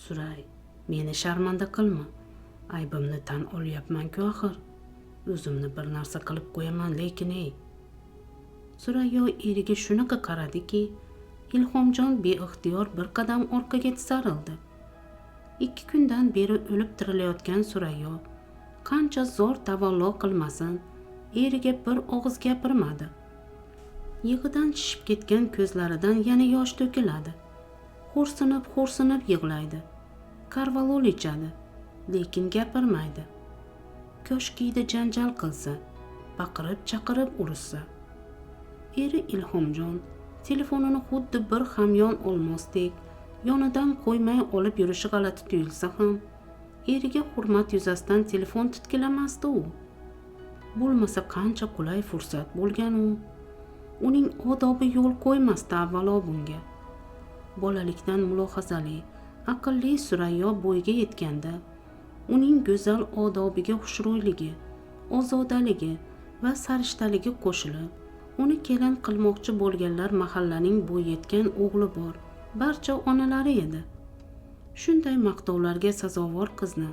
Suray, meni sharmanda qilma. Aybimni tan olyapman-ku axir. O'zimni bir narsa qilib qo'yaman, lekin Surayyo eriga shunaqa qaradiki, Ilhomjon beixtiyor bir qadam orqaga tisarildi. 2 kundan beri o'lib tirilayotgan Surayyo qancha zo'r tavallo qilmasin, eriga bir og'iz gapirmadi. Yig'idan shishib ketgan ko'zlaridan yana yosh to'kiladi. Xo'rsinib yig'laydi. Karvalol ichadi, lekin gapirmaydi. Koshkiyda janjal qilsa, baqirib-chaqirib urishsa. Eri Ilhomjon telefonini xuddi bir hamyon olmosdek yonidan qo'ymay olib yurishi g'alati tuyulsa ham, eriga hurmat yuzasidan telefon tutkilamasdi u. Bo'lmasa qancha qulay fursat bo'lgan u. Uning odobi yo'l qo'ymasdi avvalo bunga. Bolalikdan mulohazali, aqlli Surayyo bo'yiga yetganda, uning go'zal odobiga xushro'yligi, ozodaligi va sarishtaligi qo'shilib, uni kelin qilmoqchi bo'lganlar mahallaning bo'y yetgan o'g'li bor barcha onalari edi. Shunday maqtovlarga sazovor qizni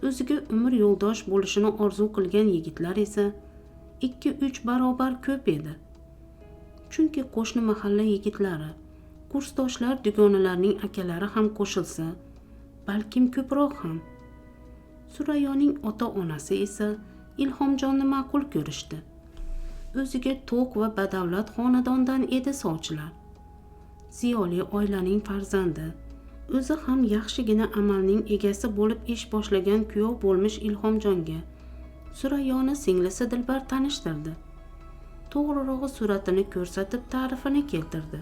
o'ziga umr yo'ldosh bo'lishini orzu qilgan yigitlar esa 2-3 barobar ko'p edi. Chunki qo'shni mahalla yigitlari, kursdoshlar, dugonalarning akalari ham qo'shilsa, balkim ko'proq ham. Surayyoning ota-onasi esa Ilhomjonni ma'qul ko'rishdi. O'ziga to'q va badavlat xonadondan edi sovchilar. Ziyoli oilaning farzandi, o'zi ham yaxshigina amalning egasi bo'lib ish boshlagan kuyov bo'lmish Ilhomjonga Surayyoni singlisi Dilbar tanishtirdi. To'g'rirog'i suratini ko'rsatib ta'rifini keltirdi.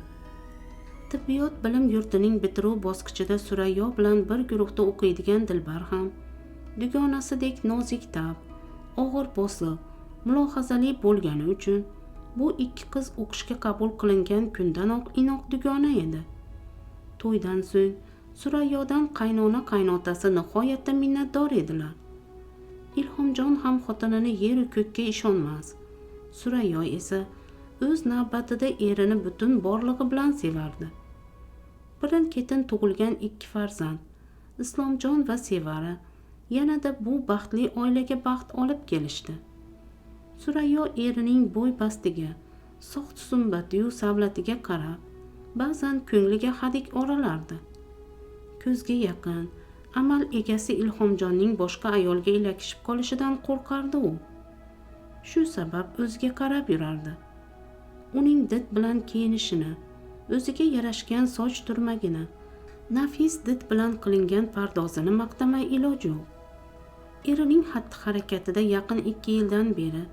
Tibbiyot bilim yurtining bitiruv bosqichida Surayyo bilan bir guruhda o'qiydigan Dilbar ham dugonasidek nozik tab, og'ir bosiq, mulohazali bo'lgani uchun bu 2 qiz o'qishga qabul qilingan kundanoq inoq dugona edi. To'ydan so'ng Surayyodan qaynona-qaynotasi nihoyatda minnatdor edilar. Ilhomjon ham xotinini yer-u ko'kka ishonmas. Surayyo esa o'z navbatida erini butun borlig'i bilan sevardi. Birin-ketin tug'ilgan 2 farzand, Islomjon va Sevara, yanada bu baxtli oilaga baxt olib kelishdi. Surayyo erining bo'y pastiga, soxt sumbati-yu savlatiga qarab, ba'zan ko'ngliga hadik oralardi. Ko'zga yaqin, amal egasi Ilhomjonning boshqa ayolga ilakishib qolishidan qo'rqardi u. Shu sabab o'ziga qarab yurardi. Uning did bilan kiyinishini, o'ziga yarashgan soch turmagini, nafis did bilan qilingan pardozini maqtamay iloj yo'q. Erining xatti-harakatida yaqin 2 yildan beri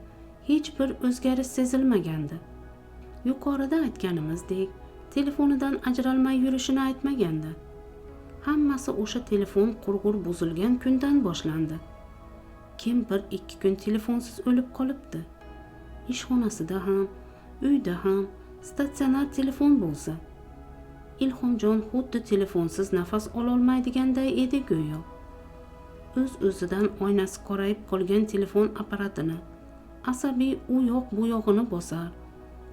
hech bir o'zgarish sezilmagandi. Yuqorida aytganimizdek, telefonidan ajralmay yurishini aytmagandi. Hammasi o'sha telefon qurg'ur buzilgan kundan boshlandi. Kim 1-2 kun telefonsiz o'lib qolibdi. Ishxonasida ham, uyda ham statsionar telefon bo'lsa. Ilhomjon xuddi telefonsiz nafas ololmaydiganday edi go'yo. O'z-o'zidan oynasi qorayib qolgan telefon apparatini asabiy u yoq bu yog'ini bosar,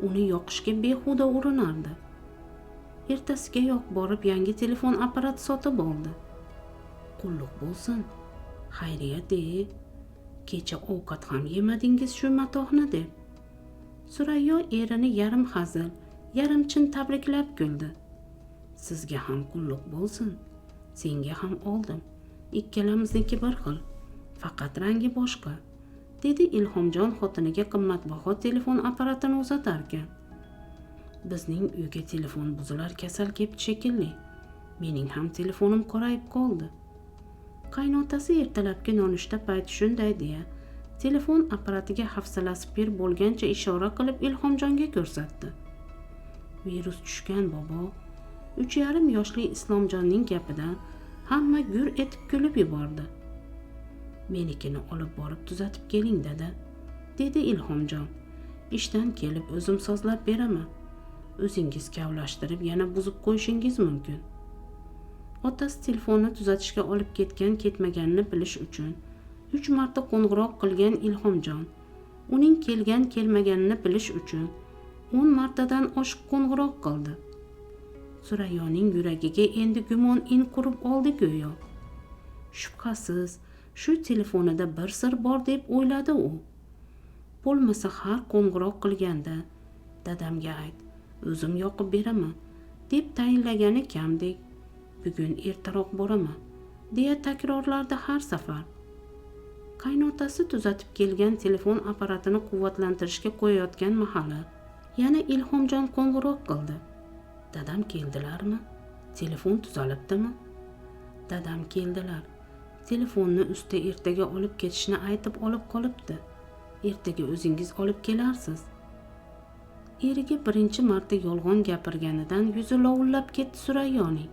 uni yoqishga behuda urinardi. Ertasigayoq borib yangi telefon apparati sotib oldi. Qulluq bo'lsin, xayriyat kecha ovqat ham yemadingiz shu matohni deb. Surayyo erini yarim hazil, yarim chin tabriklab kuldi. Sizga ham qulluq bo'lsin, senga ham oldim. Ikkalamizniki bir xil, faqat rangi boshqa, dedi Ilhomjon xotiniga qimmatbaho telefon apparatini uzatarkan. Bizning uyga telefon buzilar kasal kelib shekilli. Mening ham telefonim qorayib qoldi. Qaynotasi ertalabki nonushta payti shunday deya, telefon apparatiga hafsalasi pir bo'lgancha ishora qilib Ilhomjonga ko'rsatdi. Virus tushgan bobo. 3,5 yoshli Islomjonning gapidan hamma gur etib kulib yubordi. Menikini olib borib tuzatib keling dada, dedi Ilhomjon. Ishdan kelib o'zim sozlab beraman. O'zingiz kavlashtirib yana buzib qo'yishingiz mumkin. Otasi telefonni tuzatishga olib ketmaganini bilish uchun 3 marta qo'ng'iroq qilgan Ilhomjon, uning kelmaganini bilish uchun 10 martadan oshiq qo'ng'iroq qildi. Surayyoning yuragiga endi gumon in qurib oldi go'yo. Shubhasiz, shu telefonida bir sir bor deb o'yladi u. Bo'lmasa har qo'ng'iroq qilganda dadamga ayt, o'zim yoqib beraman deb tayinlagani kamdek, bugun ertaroq boraman deya takrorlardi har safar. Qaynotasi tuzatib kelgan telefon apparatini quvvatlantirishga qo'yayotgan mahali yana Ilhomjon qo'ng'iroq qildi. Dadam keldilarmi? Telefon tuzalibdimi? Dadam keldilar. Telefonni usta ertaga olib ketishni aytib olib qolibdi. Ertaga o'zingiz olib kelarsiz. Eriga birinchi marta yolg'on gapirganidan yuzi lovullab ketdi Surayyoning.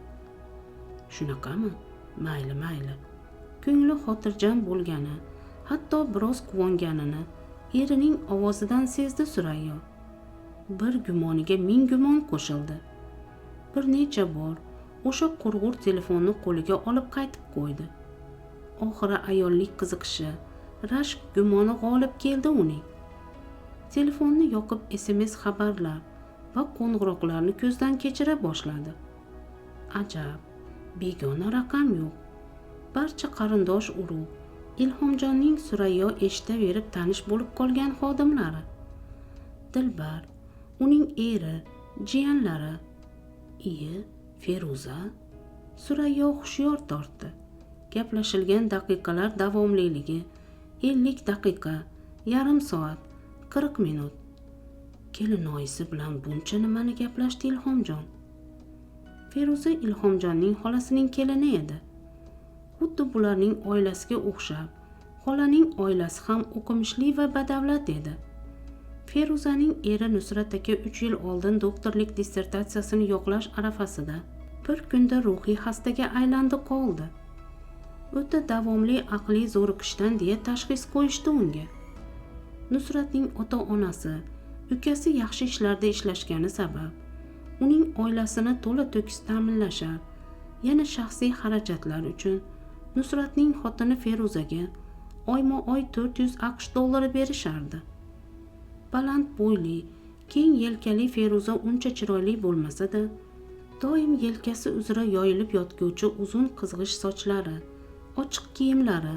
Shunaqami? Mayli. Ko'ngli xotirjam bo'lgani, hatto biroz quvonganini erining ovozidan sezdi Surayyo. Bir gumoniga ming gumon qo'shildi. Bir necha bor o'sha qurg'ur telefonni qo'liga olib qaytib qo'ydi. Oxiri ayollik qiziqishi, rashk gumoni g'olib keldi uning. Telefonni yoqib SMS xabarlar va qo'ng'iroqlarni ko'zdan kechira boshladi. Ajab, begona raqam yo'q. Barcha qarindosh urug', Ilhomjonning Surayyo eshitaverib tanish bo'lib qolgan xodimlari. Dilbar, uning eri, jiyanlari. Iye, Feruza. Surayyo hushyor tortdi. Gaplashilgan daqiqalar davomliligi 50 daqiqa, yarim soat, 40 minut. Kelinoyisi bilan buncha nimani gaplashdi Ilhomjon? Feruza Ilhomjonning xolasining kelini edi. Xuddi bularning oilasiga o'xshab, xolaning oilasi ham o'qimishli va badavlat edi. Feruzaning eri Nusrat aka 3 yil oldin doktorlik dissertatsiyasini yo'qlash arafasida bir kunda ruhiy xastaga aylandi qoldi. O'ta davomli aqliy zo'riqishdan deya tashxis qo'yishdi unga. Nusratning ota-onasi, ukasi yaxshi ishlarda ishlashgani sabab uning oilasini to'la-to'kis ta'minlashar, yana shaxsiy xarajatlar uchun Nusratning xotini Feruzaga oyma-oy 400 AQSh dollari berishardi. Baland bo'yli, keng yelkali Feruza uncha chiroyli bo'lmasa-da, doim yelkasi uzra yoyilib yotguvchi uzun qizg'ish sochlari, ochiq kiyimlari,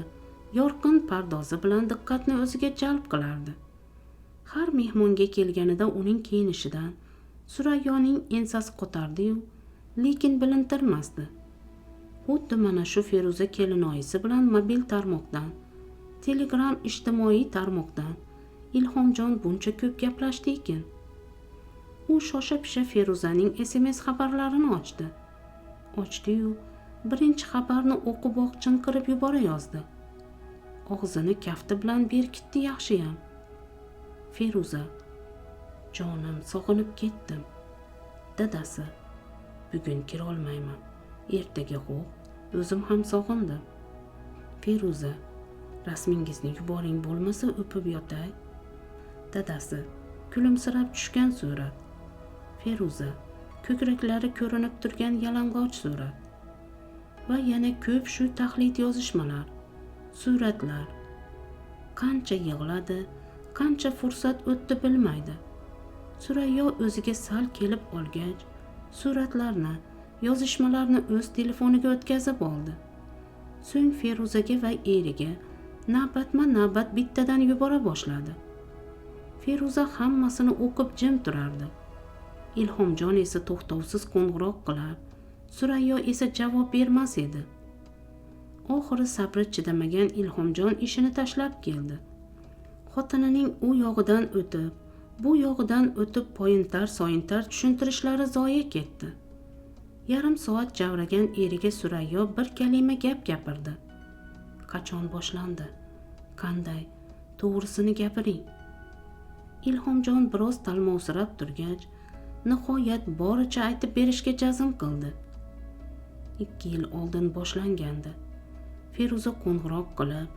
yorqin pardozi bilan diqqatni o'ziga jalb qilardi. Har mehmonga kelganida uning kiyinishidan Surayyoning ensasi qotardi-yu, lekin bilintirmasdi. Xuddi mana shu Feruza kelinoyisi bilan mobil tarmoqdan, Telegram ijtimoiy tarmoqdan Ilhomjon buncha ko'p gaplashdi ekan. U shosha-pisha Feruzaning SMS xabarlarini ochdi. Ochdi-yu, birinchi xabarni o'qiboq chinqirib yubora yozdi. Og'zini kafti bilan berkitdi yaxshiyam. Feruza: jonim, sog'inib ketdim. Dadasi: bugun kira olmayman. Ertaga xo'p, o'zim ham sog'indim. Feruza: rasmingizni yuboring, bo'lmasa o'pib yotay. Dadasi: kulimsirab tushgan surat. Feruza: ko'kraklari ko'rinib turgan yalang'och surat. Va yana ko'p shu tahlil yozishmalar, suratlar. Qancha yig'ladi, qancha fursat o'tdi bilmaydi. Surayyo o'ziga sal kelib olgach, suratlarni, yozishmalarni o'z telefoniga o'tkazib oldi. So'ng Feruzaga va eriga navbatma-navbat bittadan yubora boshladi. Feruza hammasini o'qib jim turardi. Ilhomjon esa to'xtovsiz qo'ng'iroq qilar, Surayyo esa javob bermas edi. Oxiri sabri chidamagan Ilhomjon ishini tashlab keldi. Xotinining u yog'idan o'tib, bu yog'idan o'tib poyintar-soyintar tushuntirishlari zoye ketdi. Yarim soat javragan eriga Surayyo bir kalima gap gapirdi. Qachon boshlandi? Qanday? To'g'risini gapiring. Ilhomjon biroz talmovsirab turgach, nihoyat boricha aytib berishga jazm qildi. 2 yil oldin boshlangandi. Feruza qo'ng'iroq qilib,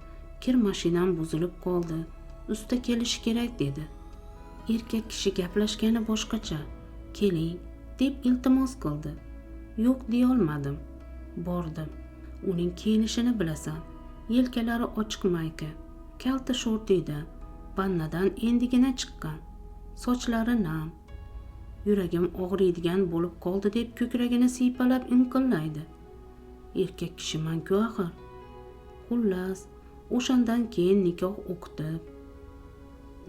kir mashinam buzilib qoldi, usta kelishi kerak dedi. Erkak kishi gaplashgani boshqacha. Keling, deb iltimos qildi. Yo'q deya olmadim. Bordim. Uning kiyinishini bilasan. Yelkalari ochiq mayka, kalta shortida, vannadan endigina chiqqan. Sochlari nam. Yuragim og'riydigan bo'lib qoldi deb ko'kragini siypalab inqillaydi. Erkak kishiman-ku axir. Xullas, o'shandan keyin nikoh o'qitib.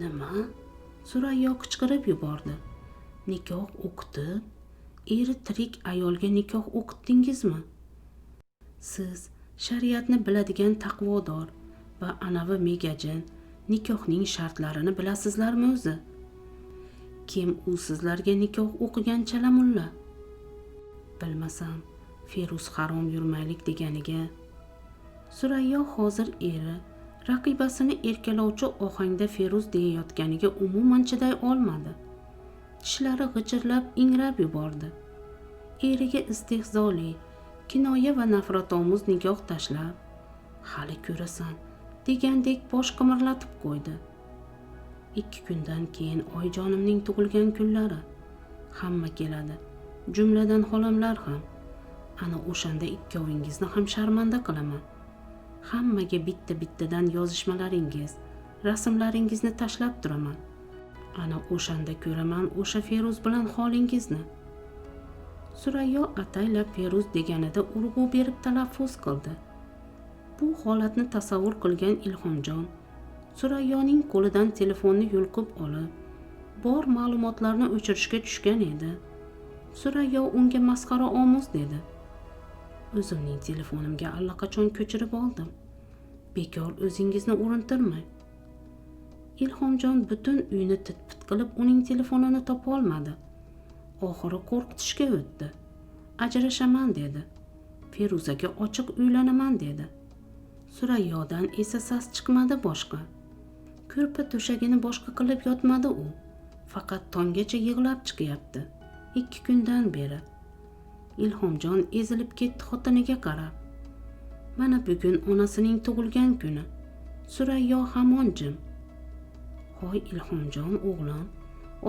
Nima? Surayyo qichqirib yubordi. Nikoh o'qitib? Eri tirik ayolga nikoh o'qitdingizmi? Siz shariatni biladigan taqvodor va anavi megajin nikohning shartlarini bilasizlarmi o'zi? Kim u sizlarga nikoh o'qigan chalamulla? Bilmasam, Feruz harom yurmaylik deganiga. Surayyo hozir eri raqibasini erkalovchi ohangda Feruz deyayotganiga umuman chiday olmadi. Tishlari g'ijirlab ingrab yubordi. Eriga istehzoli, kinoya va nafratomuz nigoh tashlab, hali ko'rasan degandek bosh qimirlatib qo'ydi. 2 kundan keyin oyijonimning tug'ilgan kunlari. Hamma keladi, jumladan xolamlar ham. Ana o'shanda ikkovingizni ham sharmanda qilaman. Hammaga bitta-bittadan yozishmalaringiz, rasmlaringizni tashlab turaman. Ana o'shanda ko'raman o'sha Feruz bilan holingizni. Surayyo ataylab Feruz deganida urg'u berib talaffuz qildi. Bu holatni tasavvur qilgan Ilhomjon Surayyoning qo'lidan telefonni yulqib olib, bor ma'lumotlarni o'chirishga tushgan edi. Surayyo unga masxara omuz dedi. O'zimning telefonimga allaqachon ko'chirib oldim. Bekor o'zingizni urintirmang. Ilhomjon butun uyni tit-pit qilib uning telefonini topa olmadi. Oxiri qo'rqitishga o'tdi. Ajrashaman dedi. Feruzaga ochiq uylanaman dedi. Surayyodan esa sas chiqmadi boshqa. Ko'rpa to'shagini boshqa qilib yotmadi u. Faqat tonggacha yig'lab chiqyapti. 2 kundan beri. Ilhomjon ezilib ketdi xotiniga qarab. Mana bugun onasining tug'ilgan kuni. Surayyo hamon jim. Hoy Ilhomjon o'g'lim,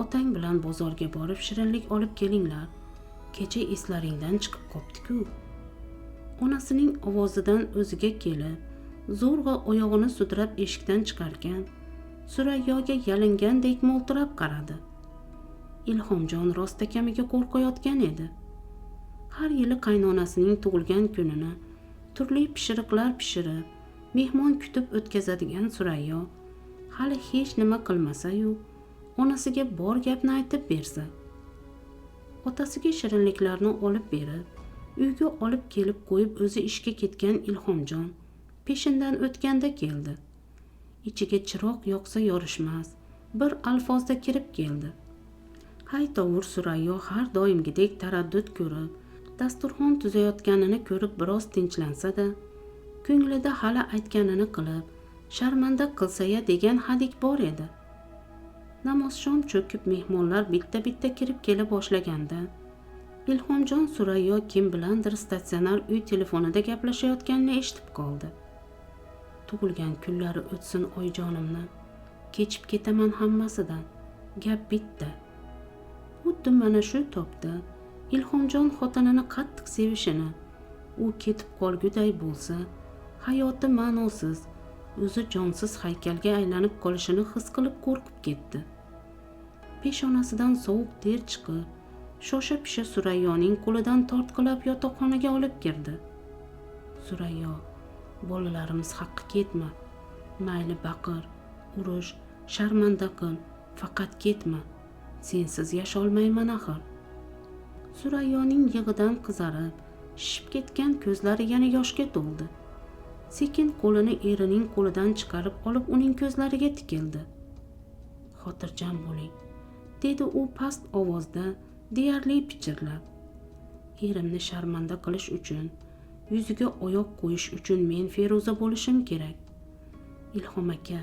otang bilan bozorga borib shirinlik olib kelinglar. Kecha eslaringdan chiqib qopti-ku. Onasining ovozidan o'ziga kelib, zo'rg'a oyog'ini sudrab eshikdan chiqarkan, Surayyoga yalingandek mo'ltirab qaradi. Ilhomjon rostakamiga qo'rqayotgan edi. Har yili qaynonasining tug'ilgan kunini turli pishiriqlar pishirib, mehmon kutib o'tkazadigan Surayyo hali hech nima qilmasa-yu, onasiga bor gapni aytib bersa. Otasiga shirinliklarni olib berib, uyga olib kelib qo'yib o'zi ishga ketgan Ilhomjon peshindan o'tganda keldi. Ichiga chiroq yoqsa yorishmas, bir alfozda kirib keldi. Haytovur Surayyo har doimgidek taraddud ko'rib, dasturxon tuzayotganini ko'rib biroz tinchlansa-da, ko'nglida hali aytganini qilib, sharmanda qilsa-ya degan hadik bor edi. Namozshom cho'kib mehmonlar bitta-bitta kirib kela boshlaganda, Ilhomjon Surayyo kim bilandir statsionar uy telefonida gaplashayotganini eshitib qoldi. Tug'ilgan kunlari o'tsin oyijonimni, kechib ketaman hammasidan. Gap bitta. Xuddi mana shu topda Ilhomjon xotinini qattiq sevishini, u ketib qolguday bo'lsa, hayoti ma'nosiz, o'zi jonsiz haykalga aylanib qolishini his qilib qo'rqib ketdi. Peshonasidan sovuq ter chiqib, shosha-pisha Surayyoning qo'lidan tortqilab yotoqxonaga olib kirdi. Surayyo, bolalarimiz haqqi ketma. Mayli baqir, urush, sharmanda qil, faqat ketma. Sensiz yasholmayman axir. Surayyoning yig'idan qizarib, shishib ketgan ko'zlari yana yoshga to'ldi. Sekin qo'lini erining qo'lidan chiqarib olib uning ko'zlariga tikildi. Xotirjam bo'ling, dedi u past ovozda, deyarli pichirlab. Erimni sharmanda qilish uchun, yuziga oyoq qo'yish uchun men Feruza bo'lishim kerak. Ilhom aka,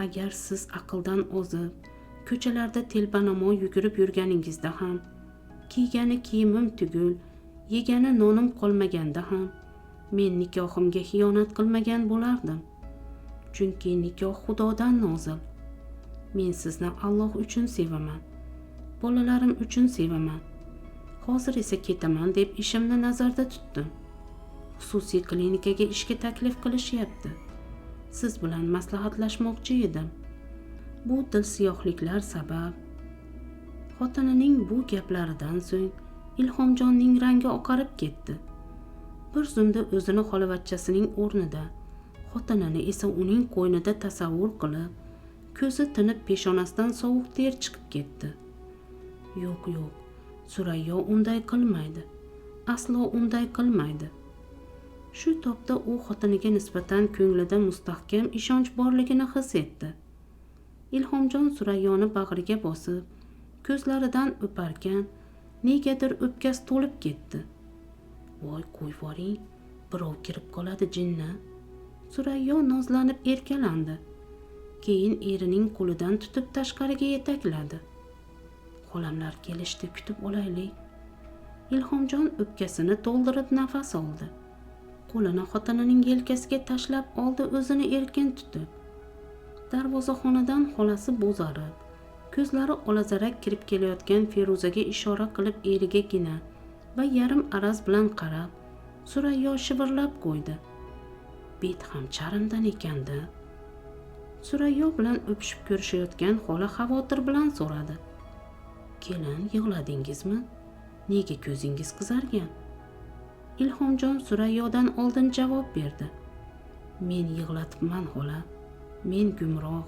agar siz aqldan ozib, ko'chalarda telbanamo yugurib yurganingizda ham, kiygani kiyimim tugul, yegani nonim qolmaganda ham, men nikohimga xiyonat qilmagan bo'lardim. Chunki nikoh Xudodan nozil. Men sizni Alloh uchun sevaman. Bolalarim uchun sevaman. Hozir esa ketaman deb ishimni nazarda tutdim. Xususiy klinikaga ishga taklif qilishyapti. Siz bilan maslahatlashmoqchi edim. Bu dilsiyohliklar sabab Xotinining bu gaplaridan so'ng Ilhomjonning rangi oqarib ketdi. Bir zumda o'zini xolvachchasining o'rnida, xotinini esa uning qo'ynida tasavvur qilib, ko'zi tinib peshonasidan sovuq ter chiqib ketdi. Yo'q, Surayyo unday qilmaydi. Aslo unday qilmaydi. Shu topda u xotiniga nisbatan ko'nglida mustahkam ishonch borligini his etdi. Ilhomjon Surayyoni bag'riga bosib, ko'zlaridan o'parkan, negadir o'pkasi to'lib ketdi. Voy qo'yvoring, birov kirib qoladi jinni. Surayyo nozlanib erkalandi. Keyin erining qo'lidan tutib tashqariga yetakladi. Xolamlar kelishdi, kutib olaylik. Ilhomjon o'pkasini to'ldirib nafas oldi. Qo'lini xotinining yelkasiga tashlab oldi, o'zini erkin tutib. Darvozaxonadan xolasi bo'zarib, ko'zlari olazarak kirib kelayotgan Feruzaga ishora qilib erigagina va yarim araz bilan qarab, Surayyo shivirlab qo'ydi. Bet ham charimdan ekanda. Surayyo bilan o'pishib ko'rishayotgan xola xavotir bilan so'radi. Kelin, yig'ladingizmi? Nega ko'zingiz qizargan? Ilhomjon Surayyodan oldin javob berdi. Men yig'latibman xola. Men gumroh,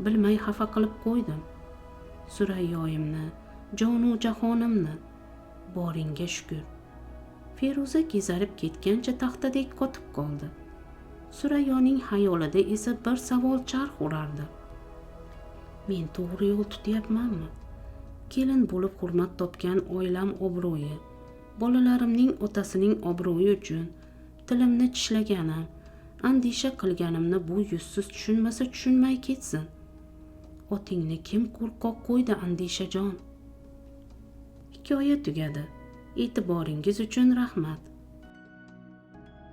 bilmay xafa qilib qo'ydim. Surayyoyimni, jonu jahonimni, boringga shukr. Feruza kezarib ketgancha taxtadek qotib qoldi. Surayyoning xayolida esa bir savol charx urardi. Men to'g'ri yo'l tutyapmanmi? Kelin bo'lib hurmat topgan oilam obro'yi, bolalarimning otasining obro'yi uchun tilimni tishlaganim, andisha qilganimni bu yuzsiz tushunmasa tushunmay ketsin. Otingni kim qo'rqoq qo'ydi andishajon? Hikoya tugadi. E'tiboringiz uchun rahmat.